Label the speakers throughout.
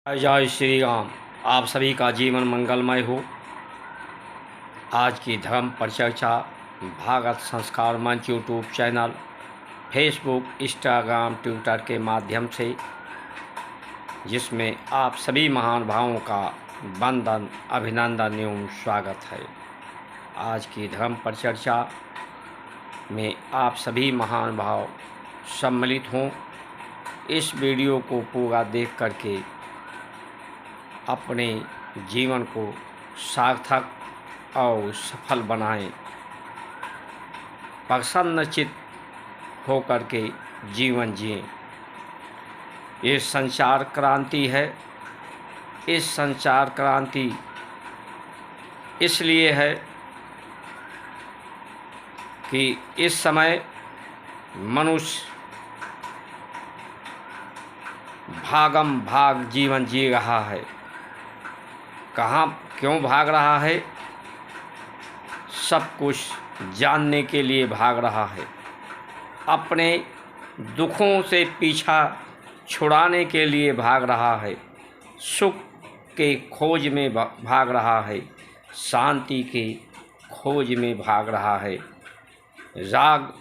Speaker 1: जय श्री राम। आप सभी का जीवन मंगलमय हो। आज की धर्म परिचर्चा भारत संस्कार मंच YouTube channel, Facebook, Instagram, Twitter के माध्यम से, जिसमें आप सभी महान भावों का वंदन, अभिनंदन एवं स्वागत है। आज की धर्म परिचर्चा में आप सभी महान भाव सम्मिलित हों। इस वीडियो को पूरा देख करके अपने जीवन को सार्थक और सफल बनाएं। प्रसन्नचित्त होकर के जीवन जिएं। ये संचार क्रांति है। इस संचार क्रांति इसलिए है कि इस समय मनुष्य भागम भाग जीवन जी रहा है। कहाँ क्यों भाग रहा है? सब कुछ जानने के लिए भाग रहा है। अपने दुखों से पीछा छुड़ाने के लिए भाग रहा है। सुख के खोज में भाग रहा है। शांति के खोज में भाग रहा है। राग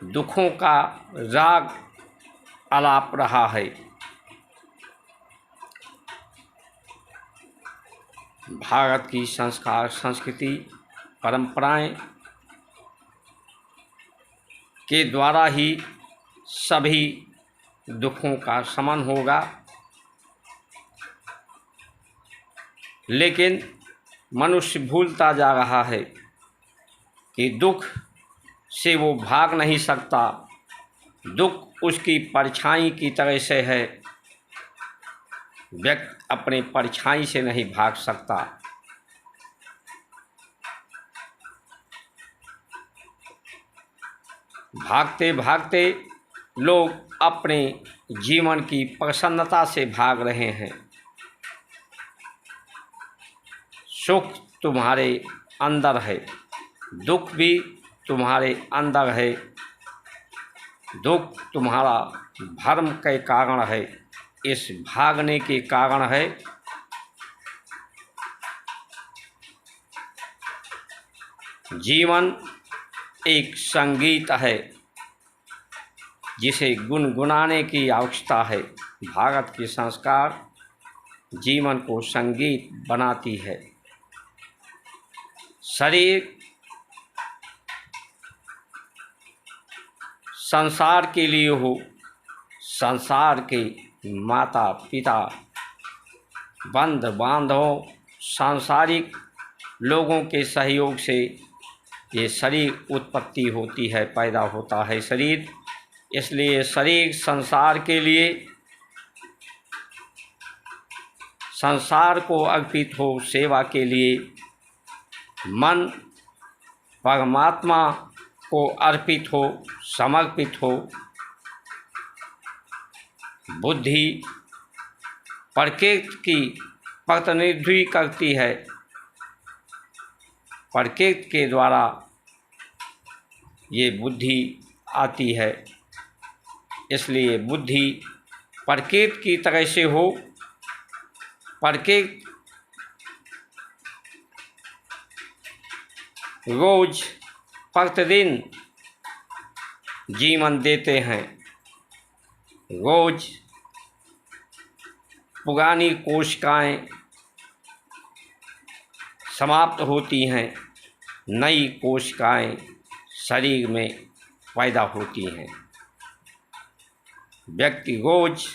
Speaker 1: दुखों का राग आलाप रहा है। भारत की संस्कार, संस्कृति, परंपराएं के द्वारा ही सभी दुखों का शमन होगा। लेकिन मनुष्य भूलता जा रहा है कि दुख से वो भाग नहीं सकता। दुख उसकी परछाई की तरह से है। व्यक्ति अपने परछाई से नहीं भाग सकता। भागते भागते लोग अपने जीवन की प्रसन्नता से भाग रहे हैं। सुख तुम्हारे अंदर है, दुख भी तुम्हारे अंदर है। दुख तुम्हारा भ्रम के कारण है। इस भागने के कारण है। जीवन एक संगीत है जिसे गुनगुनाने की आवश्यकता है। भारत की संस्कार जीवन को संगीत बनाती है। शरीर संसार के लिए हो, संसार के माता पिता, बंधु बांधवों, सांसारिक लोगों के सहयोग से ये शरीर उत्पत्ति होती है, पैदा होता है शरीर। इसलिए शरीर संसार के लिए, संसार को अर्पित हो, सेवा के लिए। मन परमात्मा को अर्पित हो, समर्पित हो। बुद्धि प्रकृति की प्रतिनिधि करती है। प्रकृति के द्वारा ये बुद्धि आती है। इसलिए बुद्धि प्रकृति की तरह से हो। प्रकृति रोज प्रतिदिन जीवन देते हैं। रोज पुरानी कोशिकाएं समाप्त होती हैं, नई कोशिकाएं शरीर में पैदा होती हैं। व्यक्ति रोज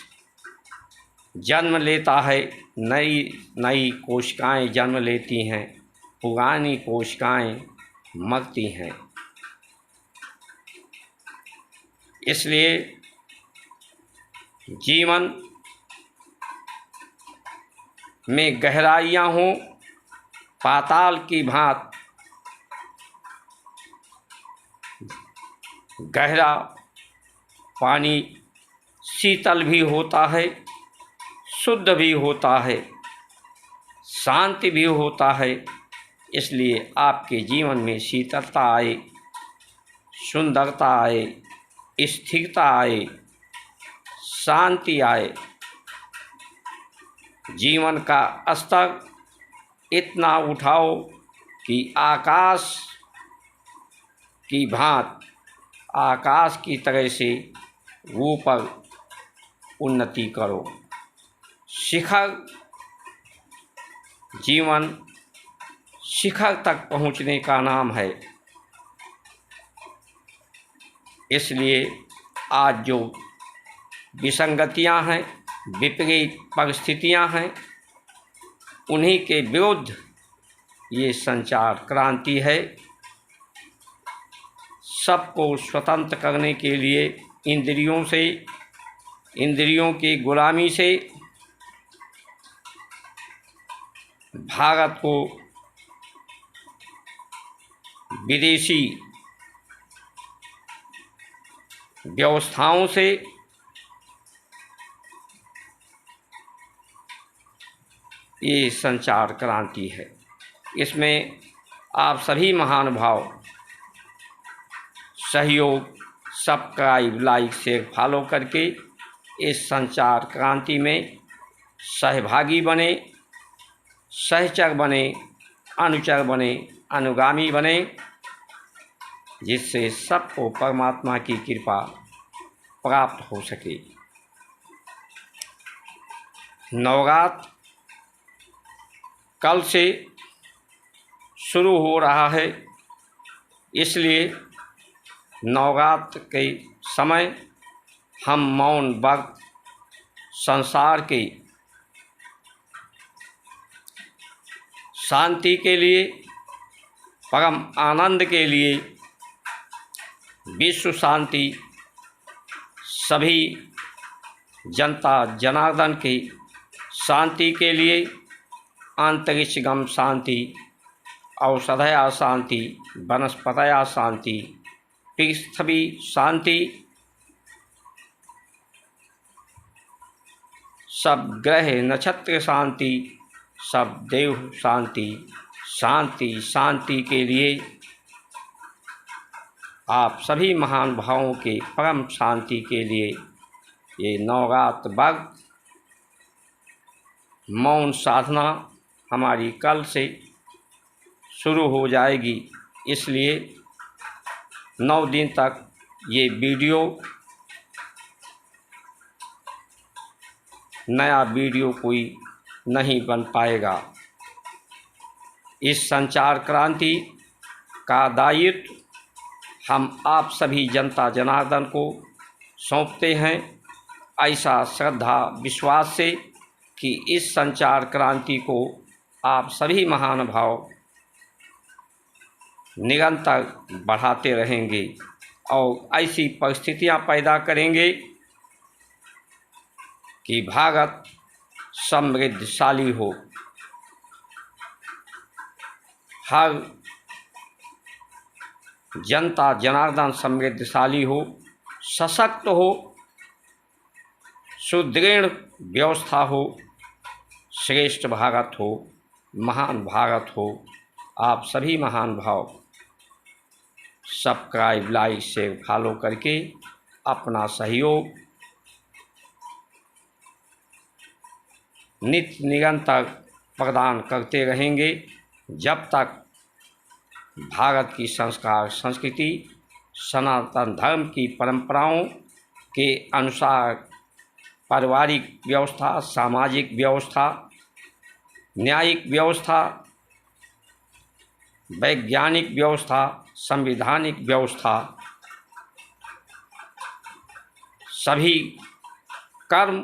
Speaker 1: जन्म लेता है, नई नई कोशिकाएं जन्म लेती हैं, पुरानी कोशिकाएं मरती हैं। इसलिए जीवन में गहराइयाँ हों, पाताल की भांति गहरा पानी शीतल भी होता है, शुद्ध भी होता है, शांति भी होता है। इसलिए आपके जीवन में शीतलता आए, सुंदरता आए, स्थिरता आए, शांति आए। जीवन का स्तर इतना उठाओ कि आकाश की भांति, आकाश की तरह से ऊपर उन्नति करो। शिखर जीवन शिखर तक पहुंचने का नाम है। इसलिए आज जो विसंगतियां हैं, विपरीत परिस्थितियां हैं, उन्हीं के विरुद्ध ये संचार क्रांति है। सबको स्वतंत्र करने के लिए इंद्रियों से, इंद्रियों की गुलामी से भारत को विदेशी व्यवस्थाओं से ये संचार क्रांति है। इसमें आप सभी महानुभाव सहयोग, सब्सक्राइब, लाइक, शेयर, फॉलो करके इस संचार क्रांति में सहभागी बने, सहचर बने, अनुचर बने, अनुगामी बने, जिससे सबको परमात्मा की कृपा प्राप्त हो सके। नवरात्र कल से शुरू हो रहा है, इसलिए नवरात्र के समय हम मौन व्रत संसार के शांति के लिए, परम आनंद के लिए, विश्व शांति, सभी जनता जनार्दन की शांति के लिए, अंतरिक्षगम शांति, औषधया शांति, वनस्पतया शांति, पृथ्वी शांति, सब ग्रह नक्षत्र शांति, सब देव शांति, शांति शांति के लिए आप सभी महान भावों के परम शांति के लिए ये नवरात्र व्रत मौन साधना हमारी कल से शुरू हो जाएगी। इसलिए 9 दिन तक ये वीडियो, नया वीडियो कोई नहीं बन पाएगा। इस संचार क्रांति का दायित्व हम आप सभी जनता जनार्दन को सौंपते हैं, ऐसा श्रद्धा विश्वास से कि इस संचार क्रांति को आप सभी महानुभाव निरंतर बढ़ाते रहेंगे और ऐसी परिस्थितियां पैदा करेंगे कि भारत समृद्धशाली हो, हर जनता जनार्दन समृद्धशाली हो, सशक्त हो, सुदृढ़ व्यवस्था हो, श्रेष्ठ भारत हो, महान भारत हो। आप सभी महान भाव सब्सक्राइब, लाइक, शेयर, फॉलो करके अपना सहयोग नित्य निरंतर प्रदान करते रहेंगे, जब तक भारत की संस्कार संस्कृति सनातन धर्म की परंपराओं के अनुसार पारिवारिक व्यवस्था, सामाजिक व्यवस्था, न्यायिक व्यवस्था, वैज्ञानिक व्यवस्था, संवैधानिक व्यवस्था, सभी कर्म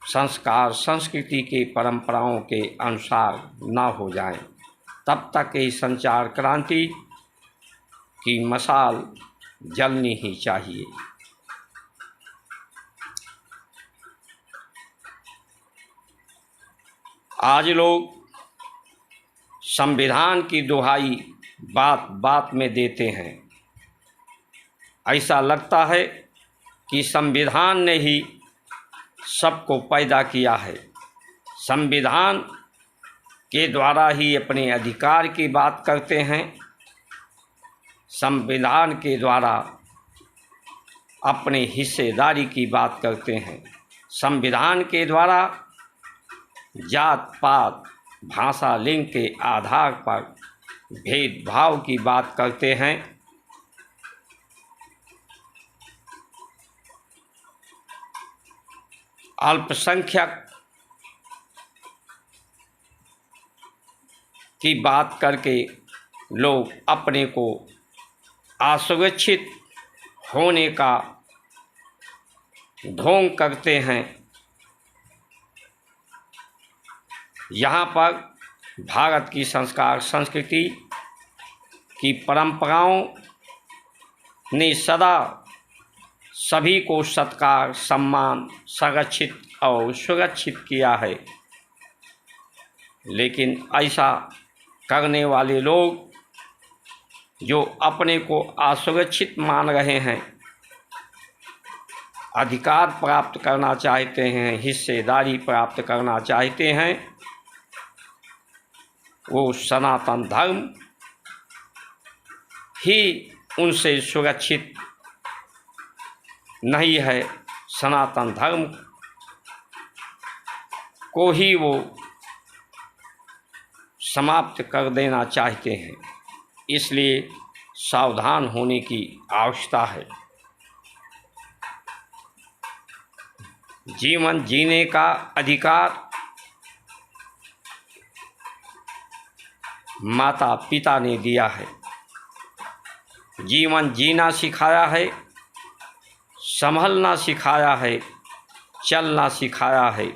Speaker 1: संस्कार संस्कृति के परंपराओं के अनुसार ना हो जाएं, तब तक ये संचार क्रांति की मशाल जलनी ही चाहिए। आज लोग संविधान की दुहाई बात बात में देते हैं। ऐसा लगता है कि संविधान ने ही सबको पैदा किया है, संविधान के द्वारा ही अपने अधिकार की बात करते हैं, संविधान के द्वारा अपने हिस्सेदारी की बात करते हैं। संविधान के द्वारा जात पात भाषा लिंग के आधार पर भेदभाव की बात करते हैं। अल्पसंख्यक की बात करके लोग अपने को असुरक्षित होने का ढोंग करते हैं। यहाँ पर भारत की संस्कार संस्कृति की परंपराओं ने सदा सभी को सत्कार सम्मान संरक्षित और सुरक्षित किया है, लेकिन ऐसा करने वाले लोग जो अपने को असुरक्षित मान रहे हैं, अधिकार प्राप्त करना चाहते हैं, हिस्सेदारी प्राप्त करना चाहते हैं, वो सनातन धर्म ही उनसे सुरक्षित नहीं है। सनातन धर्म को ही वो समाप्त कर देना चाहते हैं। इसलिए सावधान होने की आवश्यकता है। जीवन जीने का अधिकार माता पिता ने दिया है। जीवन जीना सिखाया है, संभलना सिखाया है, चलना सिखाया है।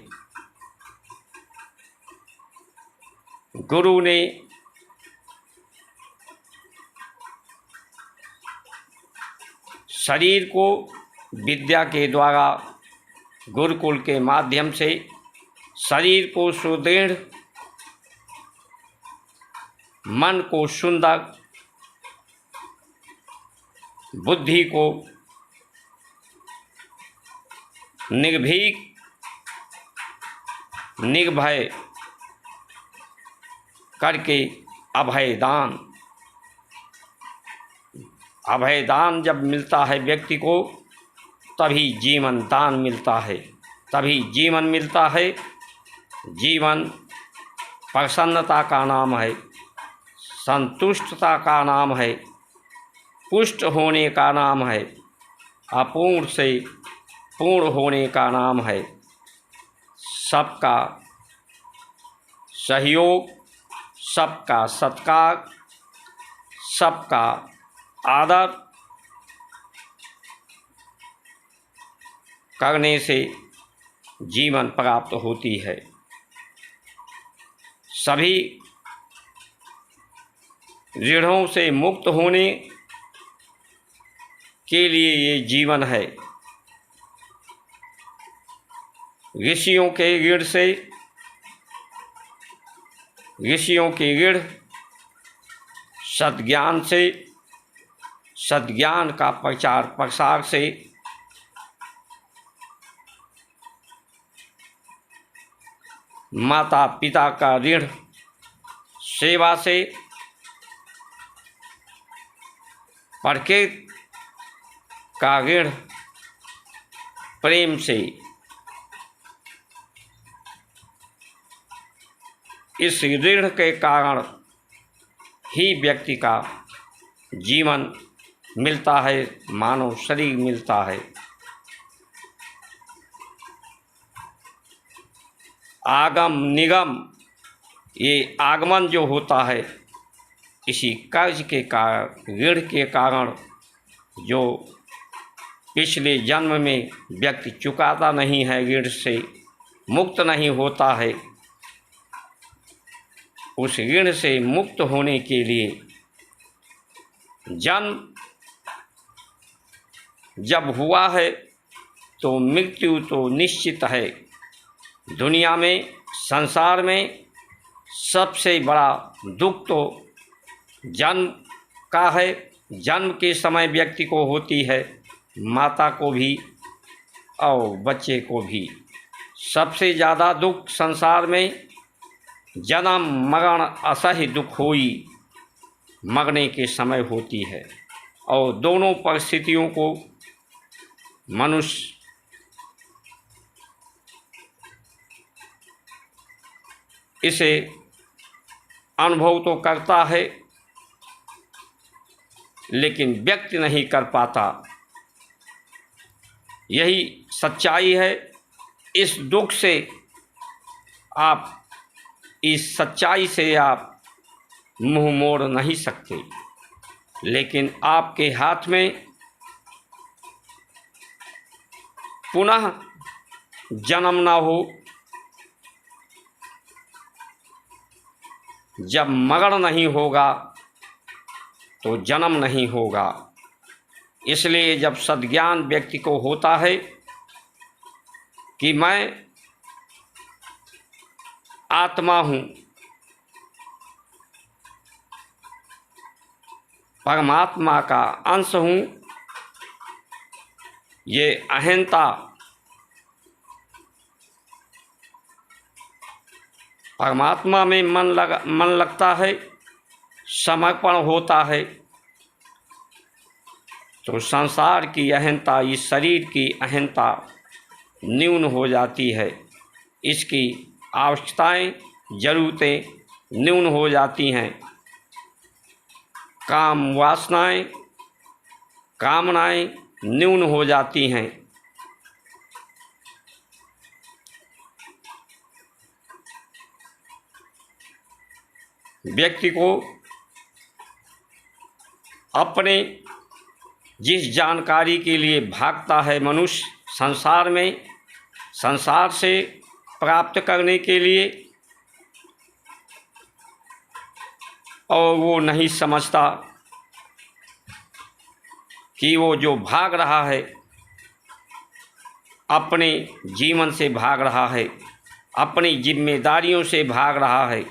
Speaker 1: गुरु ने शरीर को विद्या के द्वारा गुरुकुल के माध्यम से शरीर को सुदृढ़, मन को सुंदर, बुद्धि को निर्भीक निर्भय करके अभय दान जब मिलता है व्यक्ति को, तभी जीवन दान मिलता है, तभी जीवन मिलता है। जीवन प्रसन्नता का नाम है, संतुष्टता का नाम है, पुष्ट होने का नाम है, अपूर्ण से पूर्ण होने का नाम है। सबका सहयोग, सबका सत्कार, सबका आदर करने से जीवन प्राप्त होती है। सभी ऋणों से मुक्त होने के लिए ये जीवन है। ऋषियों के ऋण से, ऋषियों के ऋण सद्ज्ञान से, सद्ज्ञान का प्रचार प्रसार से माता पिता का ऋण सेवा से, प्रकृति का ऋण प्रेम से, इस ऋण के कारण ही व्यक्ति का जीवन मिलता है, मानव शरीर मिलता है। आगम निगम, ये आगमन जो होता है इसी कर्ज के कारण, ऋण के कारण, जो पिछले जन्म में व्यक्ति चुकाता नहीं है, ऋण से मुक्त नहीं होता है। उस ऋण से मुक्त होने के लिए जन्म जब हुआ है तो मृत्यु तो निश्चित है। दुनिया में, संसार में सबसे बड़ा दुख तो जन्म का है। जन्म के समय व्यक्ति को होती है, माता को भी और बच्चे को भी। सबसे ज़्यादा दुख संसार में जन्म मरण असह्य दुख होई मरने के समय होती है। और दोनों परिस्थितियों को मनुष्य इसे अनुभव तो करता है लेकिन व्यक्त नहीं कर पाता। यही सच्चाई है। इस दुख से आप, इस सच्चाई से आप मुंह मोड़ नहीं सकते, लेकिन आपके हाथ में पुनः जन्म ना हो। जब मरण नहीं होगा तो जन्म नहीं होगा। इसलिए जब सद्ज्ञान व्यक्ति को होता है कि मैं आत्मा हूँ, परमात्मा का अंश हूँ, ये अहंता परमात्मा में मन लगता है, समर्पण होता है, तो संसार की अहंता, इस शरीर की अहंता न्यून हो जाती है। इसकी आवश्यकताएं, ज़रूरतें न्यून हो जाती हैं। काम वासनाएं, कामनाएं न्यून हो जाती हैं। व्यक्ति को अपने जिस जानकारी के लिए भागता है मनुष्य संसार में, संसार से प्राप्त करने के लिए, और वो नहीं समझता कि वो जो भाग रहा है अपने जीवन से भाग रहा है, अपनी जिम्मेदारियों से भाग रहा है,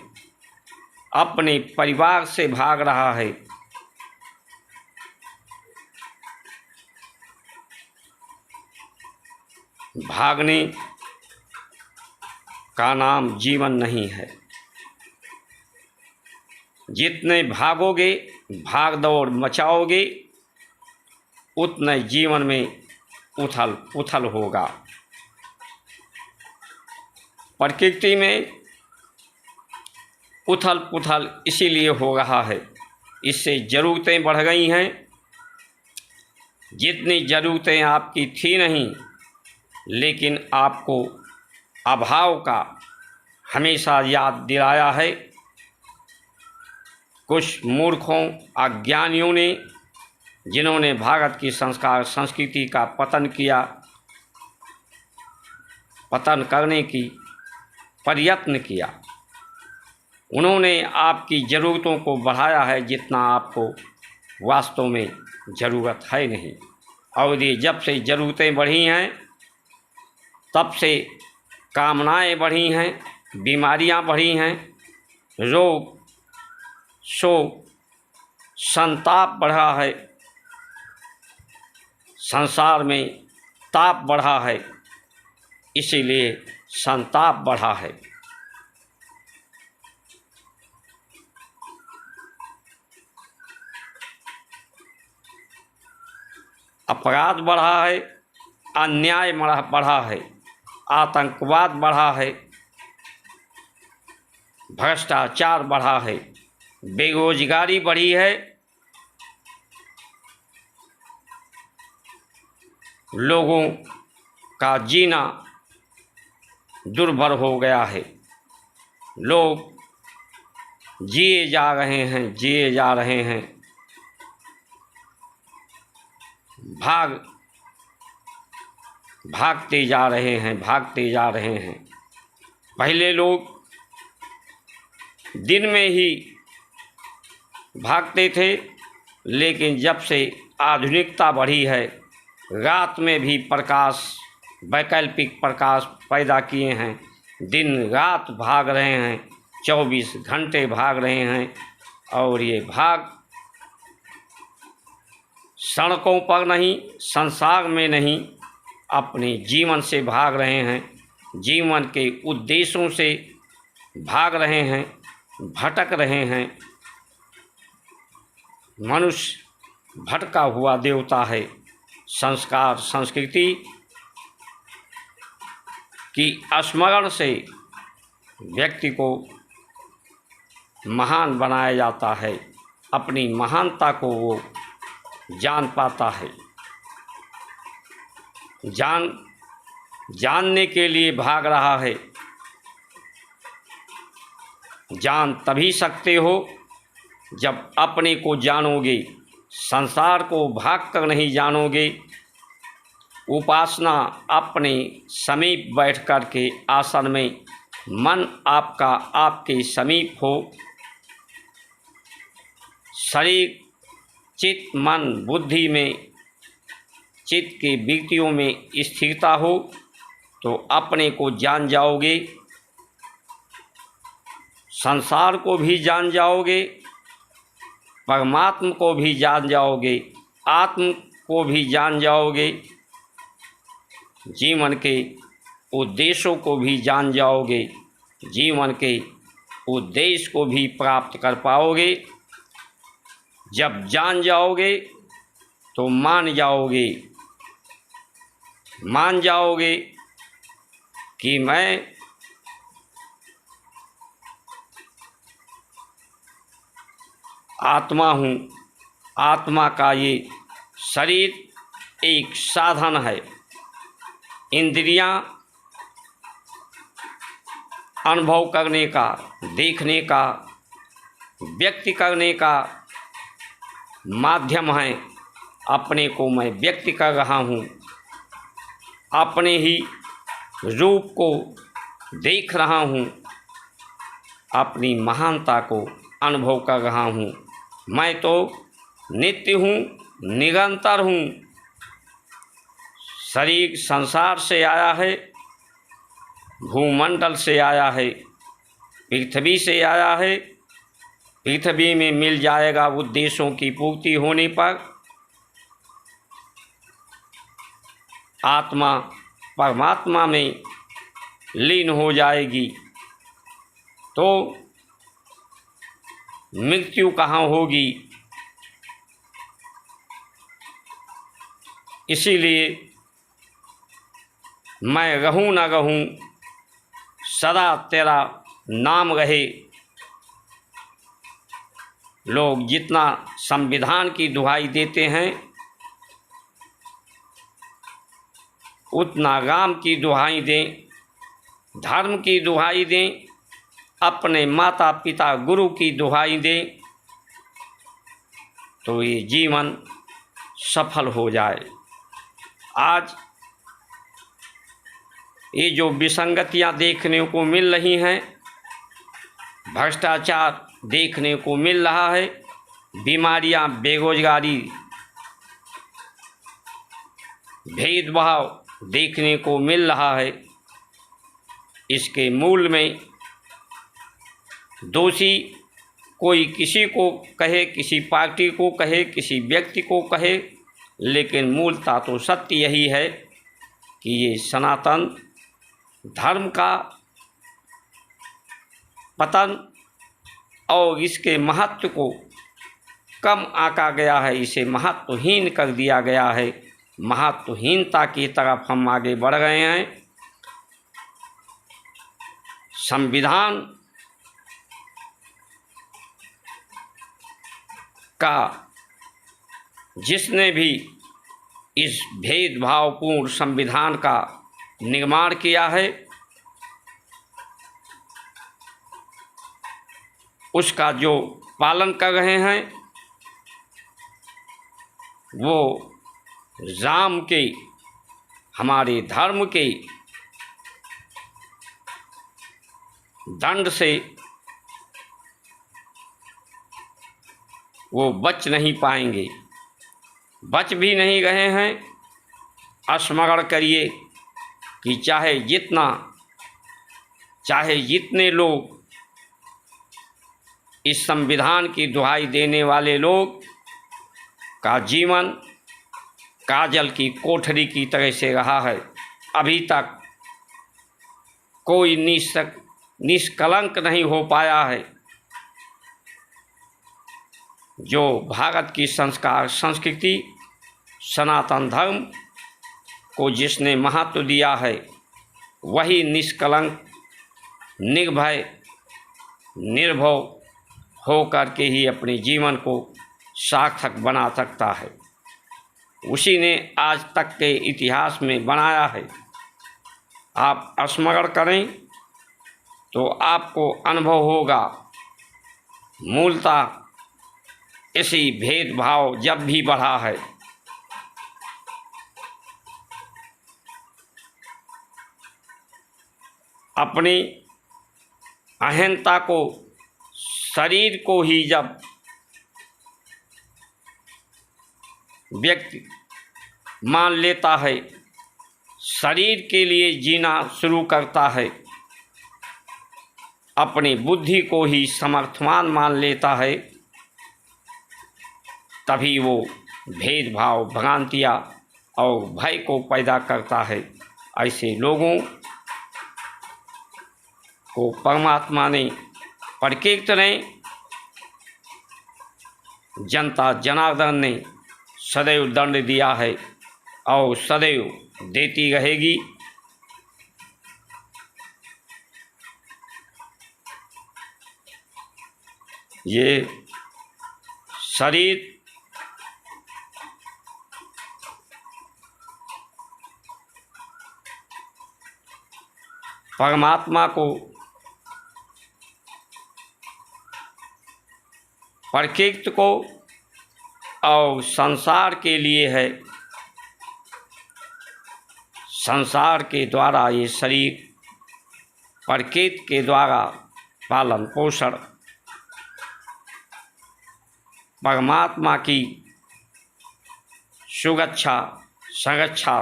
Speaker 1: अपने परिवार से भाग रहा है। भागने का नाम जीवन नहीं है। जितने भागोगे, भाग दौड़ मचाओगे, उतने जीवन में उथल पुथल होगा। प्रकृति में उथल पुथल इसीलिए हो रहा है, इससे ज़रूरतें बढ़ गई हैं। जितनी ज़रूरतें आपकी थी नहीं, लेकिन आपको अभाव का हमेशा याद दिलाया है। कुछ मूर्खों, अज्ञानियों ने, जिन्होंने भारत की संस्कार संस्कृति का पतन किया, पतन करने की प्रयत्न किया, उन्होंने आपकी ज़रूरतों को बढ़ाया है जितना आपको वास्तव में ज़रूरत है नहीं। और ये जब से ज़रूरतें बढ़ी हैं, तब से कामनाएं बढ़ी हैं, बीमारियां बढ़ी हैं, रोग शोक संताप बढ़ा है, संसार में ताप बढ़ा है, इसीलिए संताप बढ़ा है। अपराध बढ़ा है, अन्याय बढ़ा है, आतंकवाद बढ़ा है, भ्रष्टाचार बढ़ा है, बेरोजगारी बढ़ी है, लोगों का जीना दुर्भर हो गया है। लोग जिए जा रहे हैं, भागते जा रहे हैं। पहले लोग दिन में ही भागते थे, लेकिन जब से आधुनिकता बढ़ी है, रात में भी प्रकाश, वैकल्पिक प्रकाश पैदा किए हैं। दिन रात भाग रहे हैं, 24 घंटे भाग रहे हैं, और ये भाग सड़कों पर नहीं, संसार में नहीं, अपने जीवन से भाग रहे हैं, जीवन के उद्देश्यों से भाग रहे हैं, भटक रहे हैं। मनुष्य भटका हुआ देवता है। संस्कार संस्कृति की स्मरण से व्यक्ति को महान बनाया जाता है, अपनी महानता को वो जान पाता है। जानने के लिए भाग रहा है। जान तभी सकते हो जब अपने को जानोगे, संसार को भाग कर नहीं जानोगे। उपासना अपने समीप बैठ कर के आसन में मन आपका आपके समीप हो, शरीर चित्त मन बुद्धि में चित्त की वृत्तियों में स्थिरता हो तो अपने को जान जाओगे, संसार को भी जान जाओगे, परमात्मा को भी जान जाओगे, आत्म को भी जान जाओगे, जीवन के उद्देश्यों को भी जान जाओगे, जीवन के उद्देश्य को भी प्राप्त कर पाओगे। जब जान जाओगे तो मान जाओगे कि मैं आत्मा हूँ, आत्मा का ये शरीर एक साधन है। इंद्रियां अनुभव करने का, देखने का, व्यक्त करने का माध्यम है। अपने को मैं व्यक्त कर रहा हूँ, अपने ही रूप को देख रहा हूँ, अपनी महानता को अनुभव कर रहा हूँ। मैं तो नित्य हूँ, निरंतर हूँ। शरीर संसार से आया है, भूमंडल से आया है, पृथ्वी से आया है। पृथ्वी में मिल जाएगा उद्देश्यों की पूर्ति होने पर। आत्मा परमात्मा में लीन हो जाएगी तो मृत्यु कहाँ होगी। इसीलिए मैं रहूं न रहूं, सदा तेरा नाम रहे। लोग जितना संविधान की दुहाई देते हैं उतना राम की दुहाई दें, धर्म की दुहाई दें, अपने माता पिता गुरु की दुहाई दें तो ये जीवन सफल हो जाए। आज ये जो विसंगतियां देखने को मिल रही हैं, भ्रष्टाचार देखने को मिल रहा है, बीमारियां, बेरोजगारी, भेदभाव देखने को मिल रहा है, इसके मूल में दोषी कोई किसी को कहे, किसी पार्टी को कहे, किसी व्यक्ति को कहे, लेकिन मूलतः तो सत्य यही है कि ये सनातन धर्म का पतन और इसके महत्व को कम आंका गया है, इसे महत्वहीन कर दिया गया है। महत्वहीनता की तरफ हम आगे बढ़ रहे हैं। संविधान का जिसने भी इस भेदभावपूर्ण संविधान का निर्माण किया है उसका जो पालन कर रहे हैं वो राम के, हमारे धर्म के दंड से वो बच नहीं पाएंगे, बच भी नहीं रहे हैं। स्मरण करिए कि चाहे जितने लोग इस संविधान की दुहाई देने वाले लोग का जीवन काजल की कोठरी की तरह से रहा है, अभी तक कोई निष्कलंक नहीं हो पाया है। जो भारत की संस्कार संस्कृति सनातन धर्म को जिसने महत्व दिया है वही निष्कलंक, निर्भय, निर्भव होकर के ही अपने जीवन को सार्थक बना सकता है। उसी ने आज तक के इतिहास में बनाया है। आप स्मरण करें तो आपको अनुभव होगा। मूलतः इसी भेदभाव जब भी बढ़ा है, अपनी अहंता को, शरीर को ही जब व्यक्ति मान लेता है, शरीर के लिए जीना शुरू करता है, अपनी बुद्धि को ही समर्थवान मान लेता है, तभी वो भेदभाव, भ्रांतियाँ और भय को पैदा करता है। ऐसे लोगों को परमात्मा ने, प्रकृति ने, जनता जनार्दन ने सदैव दंड दिया है और सदैव देती रहेगी। ये शरीर परमात्मा को, प्रकृति को और संसार के लिए है। संसार के द्वारा ये शरीर प्रकृति के द्वारा पालन पोषण, परमात्मा की सुरक्षा संरक्षा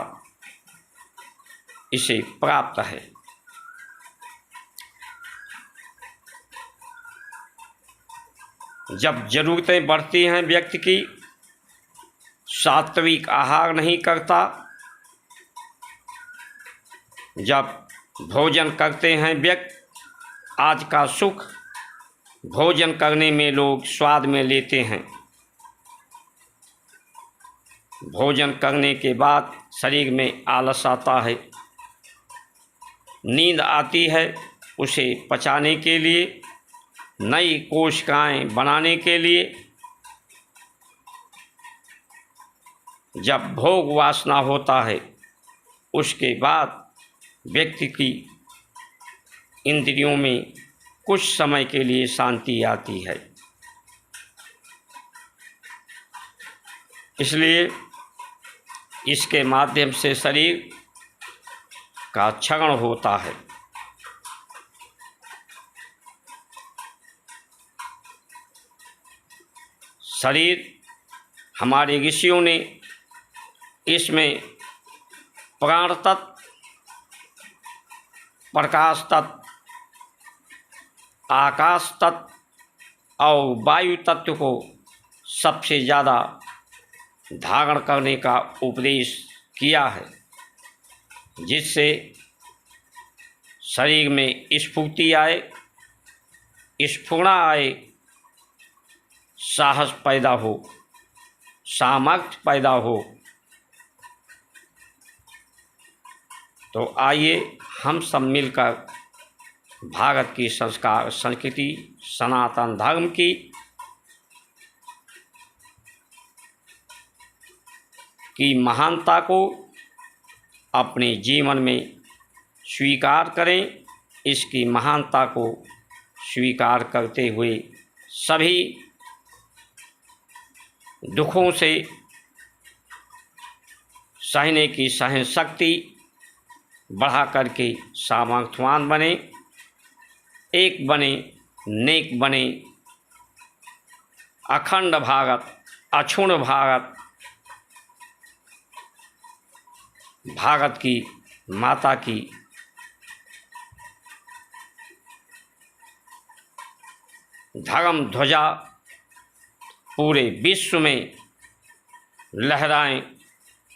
Speaker 1: इसे प्राप्त है। जब जरूरतें बढ़ती हैं व्यक्ति की, सात्विक आहार नहीं करता, जब भोजन करते हैं व्यक्ति, आज का सुख भोजन करने में लोग स्वाद में लेते हैं। भोजन करने के बाद शरीर में आलस आता है, नींद आती है। उसे पचाने के लिए, नई कोशिकाएं बनाने के लिए, जब भोग वासना होता है, उसके बाद व्यक्ति की इंद्रियों में कुछ समय के लिए शांति आती है। इसलिए इसके माध्यम से शरीर का क्षरण होता है। शरीर, हमारे ऋषियों ने इसमें प्राण तत्व, प्रकाश तत्व, आकाश तत्व और वायु तत्व को सबसे ज़्यादा धारण करने का उपदेश किया है, जिससे शरीर में स्फूर्ति आए, स्फूर्णा आए, साहस पैदा हो, सामर्थ्य पैदा हो। तो आइए हम सब मिलकर भारत की संस्कार, संस्कृति, सनातन धर्म की महानता को अपने जीवन में स्वीकार करें। इसकी महानता को स्वीकार करते हुए सभी दुखों से सहने की सहन शक्ति बढ़ा करके सामर्थ्यवान बने, एक बने, नेक बने, अखंड भारत, अक्षुण्ण भारत, भारत की माता की धर्म ध्वजा पूरे विश्व में लहराएं,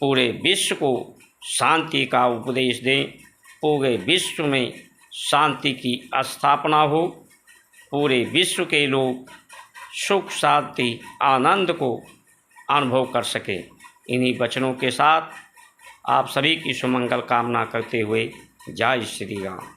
Speaker 1: पूरे विश्व को शांति का उपदेश दें, पूरे विश्व में शांति की स्थापना हो, पूरे विश्व के लोग सुख शांति आनंद को अनुभव कर सकें। इन्हीं वचनों के साथ आप सभी की सुमंगल कामना करते हुए जय श्री राम।